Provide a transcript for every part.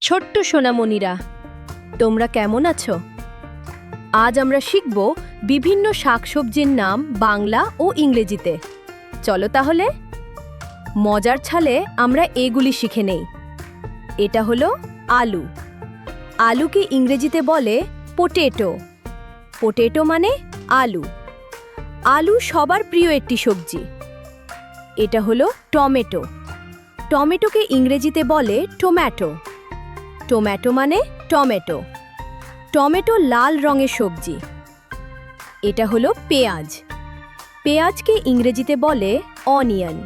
ছোট্ট সোনামণিরা, তোমরা কেমন আছো? আজ আমরা শিখব বিভিন্ন শাকসবজির নাম বাংলা ও ইংরেজিতে। চলো তাহলে মজার ছলে আমরা এগুলি শিখে নেই। এটা হলো আলু। আলুকে ইংরেজিতে বলে পোটেটো। পোটেটো মানে আলু। আলু সবার প্রিয় একটি সবজি। এটা হলো টমেটো। টমেটোকে ইংরেজিতে বলে টোম্যাটো। টোম্যাটো মানে টমেটো। টমেটো লাল রঙের সবজি। এটা হলো পেঁয়াজ। পেঁয়াজকে ইংরেজিতে বলে অনিয়ন।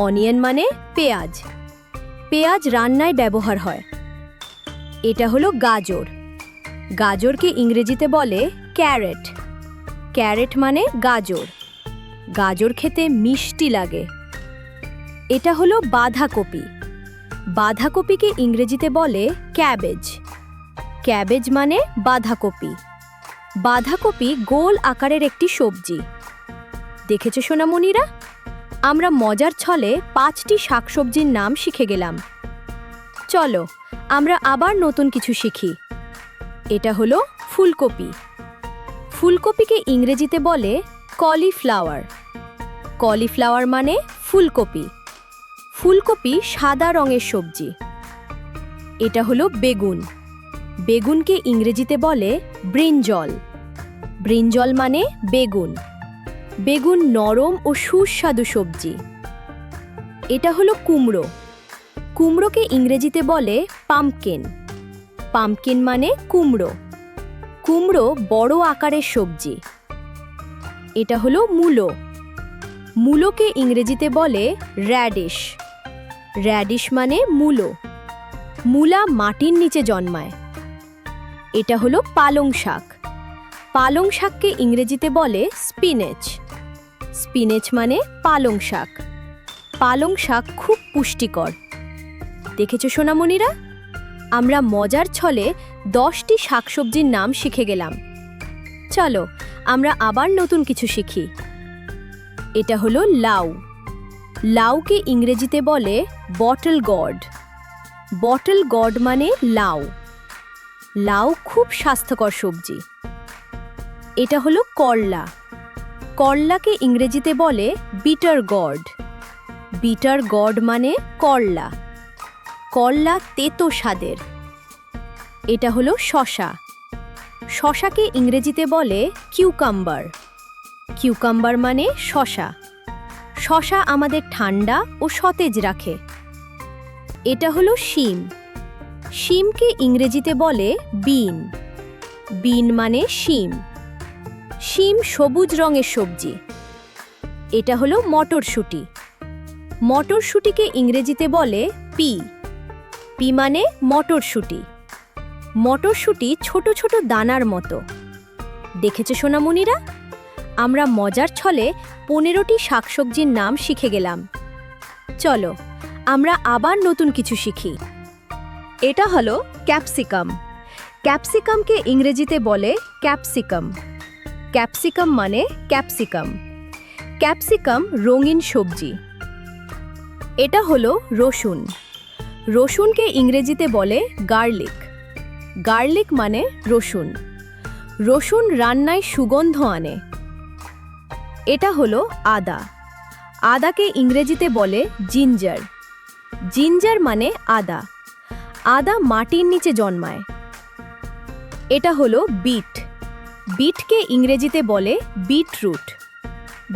অনিয়ন মানে পেঁয়াজ। পেঁয়াজ রান্নায় ব্যবহার হয়। এটা হলো গাজর। গাজরকে ইংরেজিতে বলে ক্যারেট। ক্যারেট মানে গাজর। গাজর খেতে মিষ্টি লাগে। এটা হলো বাঁধাকপি। বাঁধাকপিকে ইংরেজিতে বলে ক্যাবেজ। ক্যাবেজ মানে বাঁধাকপি। বাঁধাকপি গোল আকারের একটি সবজি। দেখেছো সোনামণিরা? আমরা মজার ছলে 5টি শাকসবজির নাম শিখে গেলাম। চলো আমরা আবার নতুন কিছু শিখি। এটা হলো ফুলকপি। ফুলকপিকে ইংরেজিতে বলে কলিফ্লাওয়ার। কলিফ্লাওয়ার মানে ফুলকপি। ফুলকপি সাদা রঙের সবজি। এটা হলো বেগুন। বেগুনকে ইংরেজিতে বলে ব্রিনজল। ব্রিনজল মানে বেগুন। বেগুন নরম ও সুস্বাদু সবজি। এটা হলো কুমড়ো। কুমড়োকে ইংরেজিতে বলে পাম্পকিন। পাম্পকিন মানে কুমড়ো। কুমড়ো বড় আকারের সবজি। এটা হলো মূলো। মূলোকে ইংরেজিতে বলে র্যাডিশ। র্যাডিশ মানে মূলো। মূলা মাটির নিচে জন্মায়। এটা হলো পালং শাক। পালং শাককে ইংরেজিতে বলে স্পিনেচ। স্পিনেচ মানে পালং শাক। পালং শাক খুব পুষ্টিকর। দেখেছো সোনামণিরা? আমরা মজার ছলে 10টি শাকসবজির নাম শিখে গেলাম। চলো আমরা আবার নতুন কিছু শিখি। এটা হলো লাউ। লাউকে ইংরেজিতে বলে বটল গড। বটল গড মানে লাউ। লাউ খুব স্বাস্থ্যকর সবজি। এটা হলো করলা। করলাকে ইংরেজিতে বলে বিটার গড। বিটার গড মানে করলা। করলা তেতো স্বাদের। এটা হলো শসা। শসাকে ইংরেজিতে বলে কিউকাম্বার। কিউকাম্বার মানে শসা। শসা আমাদের ঠান্ডা ও সতেজ রাখে। এটা হলো শিম। শিমকে ইংরেজিতে বলে বিন। বিন মানে শিম। শিম সবুজ রঙের সবজি। এটা হলো মটরশুঁটি। মটরশুঁটিকে ইংরেজিতে বলে পি। পি মানে মটরশুঁটি। মটরশুঁটি ছোট ছোট দানার মতো। দেখেছো সোনামণিরা? আমরা মজার ছলে 15টি শাকসবজির নাম শিখে গেলাম। চলো আমরা আবার নতুন কিছু শিখি। এটা হলো ক্যাপসিকাম। ক্যাপসিকামকে ইংরেজিতে বলে ক্যাপসিকাম। ক্যাপসিকাম মানে ক্যাপসিকাম। ক্যাপসিকাম রঙিন সবজি। এটা হলো রসুন। রসুনকে ইংরেজিতে বলে গার্লিক। গার্লিক মানে রসুন। রসুন রান্নায় সুগন্ধ আনে। এটা হলো আদা। আদাকে ইংরেজিতে বলে জিঞ্জার। জিঞ্জার মানে আদা। আদা মাটির নিচে জন্মায়। এটা হলো বিট। বিটকে ইংরেজিতে বলে বিটরুট।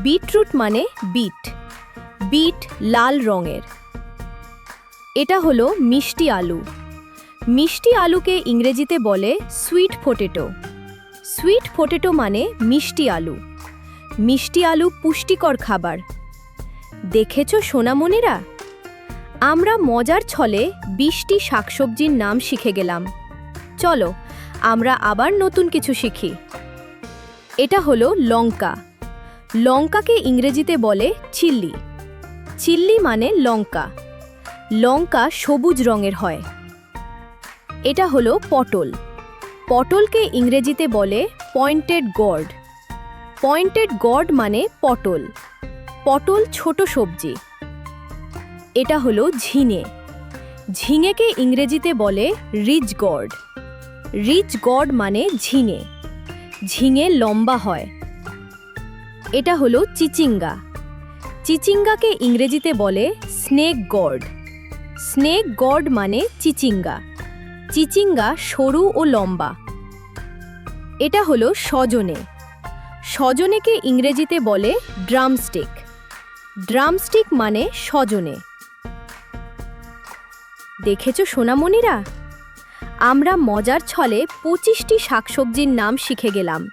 বিটরুট মানে বিট। বিট লাল রঙের। এটা হলো মিষ্টি আলু। মিষ্টি আলুকে ইংরেজিতে বলে সুইট পটেটো। সুইট পটেটো মানে মিষ্টি আলু। মিষ্টি আলু পুষ্টিকর খাবার। দেখেছো সোনামণিরা? আমরা মজার ছলে 20টি শাকসবজির নাম শিখে গেলাম। চলো আমরা আবার নতুন কিছু শিখি। এটা হলো লঙ্কা। লঙ্কাকে ইংরেজিতে বলে চিল্লি। চিল্লি মানে লঙ্কা। লঙ্কা সবুজ রঙের হয়। এটা হলো পটল। পটলকে ইংরেজিতে বলে পয়েন্টেড গর্ড। পয়েন্টেড গর্ড মানে পটল। পটল ছোট সবজি। এটা হলো ঝিঙে। ঝিঙেকে ইংরেজিতে বলে রিজ গর্ড। রিজ গর্ড মানে ঝিঙে। ঝিঙে লম্বা হয়। এটা হলো চিচিঙ্গা। চিচিঙ্গাকে ইংরেজিতে বলে স্নেক গর্ড। স্নেক গর্ড মানে চিচিঙ্গা। চিচিঙ্গা সরু ও লম্বা। এটা হলো সজনে। সজনেকে ইংরেজিতে বলে ড্রামস্টিক। ড্রামস্টিক মানে সজনে। দেখেছো সোনামণিরা, আমরা মজার ছলে 25টি শাকসবজির নাম শিখে গেলাম।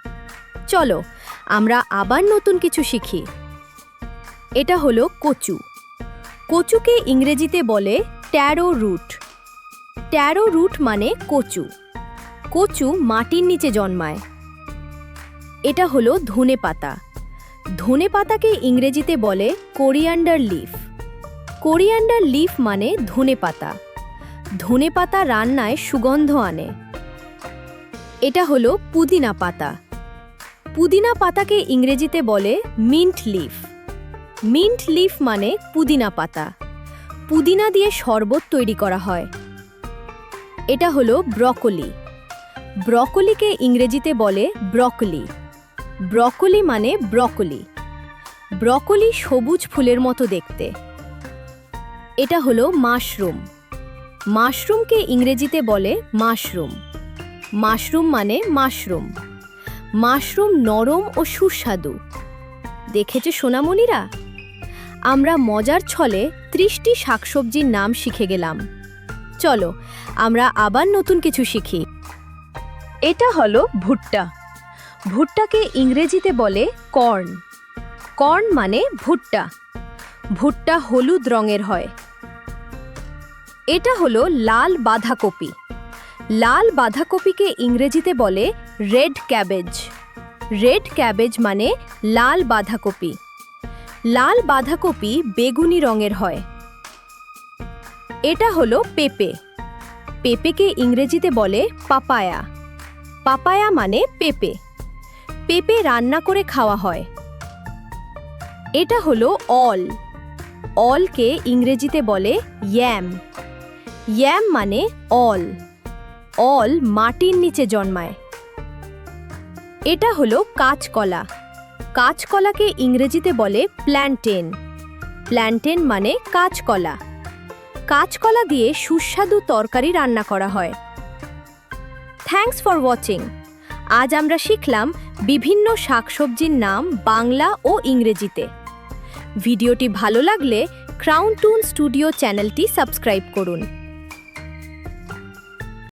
চলো আমরা আবার নতুন কিছু শিখি। এটা হলো কচু। কচুকে ইংরেজিতে বলে ট্যারো রুট। ট্যারো রুট মানে কচু। কচু মাটির নিচে জন্মায়। এটা হলো ধনেপাতা। ধনেপাতাকে ইংরেজিতে বলে কোরিয়ান্ডার লিফ। কোরিয়ান্ডার লিফ মানে ধনেপাতা। ধনেপাতা রান্নায় সুগন্ধ আনে। এটা হলো পুদিনা পাতা। পুদিনা পাতাকে ইংরেজিতে বলে মিন্ট লিফ। মিন্ট লিফ মানে পুদিনা পাতা। পুদিনা দিয়ে শরবত তৈরি করা হয়। এটা হলো ব্রকলি। ব্রকলিকে ইংরেজিতে বলে ব্রকলি। ব্রকলি মানে ব্রকলি। ব্রকলি সবুজ ফুলের মতো দেখতে। এটা হলো মাশরুম। মাশরুমকে ইংরেজিতে বলে মাশরুম। মাশরুম মানে মাশরুম। মাশরুম নরম ও সুস্বাদু। দেখেছো সোনামণিরা, আমরা মজার ছলে 30টি শাকসবজির নাম শিখে গেলাম। চলো আমরা আবার নতুন কিছু শিখি। এটা হলো ভুট্টা। ভুট্টাকে ইংরেজিতে বলে কর্ন। কর্ন মানে ভুট্টা। ভুট্টা হলুদ রঙের হয়। এটা হলো লাল বাঁধাকপি। লাল বাঁধাকপিকে ইংরেজিতে বলে রেড ক্যাবেজ। রেড ক্যাবেজ মানে লাল বাঁধাকপি। লাল বাঁধাকপি বেগুনি রঙের হয়। এটা হলো পেঁপে। পেঁপেকে ইংরেজিতে বলে পাপায়া। পাপায়া মানে পেঁপে। পেঁপে রান্না করে খাওয়া হয়। এটা হলো অল। অলকে ইংরেজিতে বলে ইয়াম। ইয়াম মানে অল। অল মাটির নিচে জন্মায়। এটা হলো কাঁচকলা। কাঁচকলাকে ইংরেজিতে বলে প্ল্যান্টেন। প্ল্যান্টেন মানে কাঁচকলা। কাঁচকলা দিয়ে সুস্বাদু তরকারি রান্না করা হয়। Thanks for watching. আজ আমরা শিখলাম বিভিন্ন শাকসবজির নাম বাংলা ও ইংরেজিতে। ভিডিওটি ভালো লাগলে ক্রাউন টুন স্টুডিও চ্যানেলটি সাবস্ক্রাইব করুন।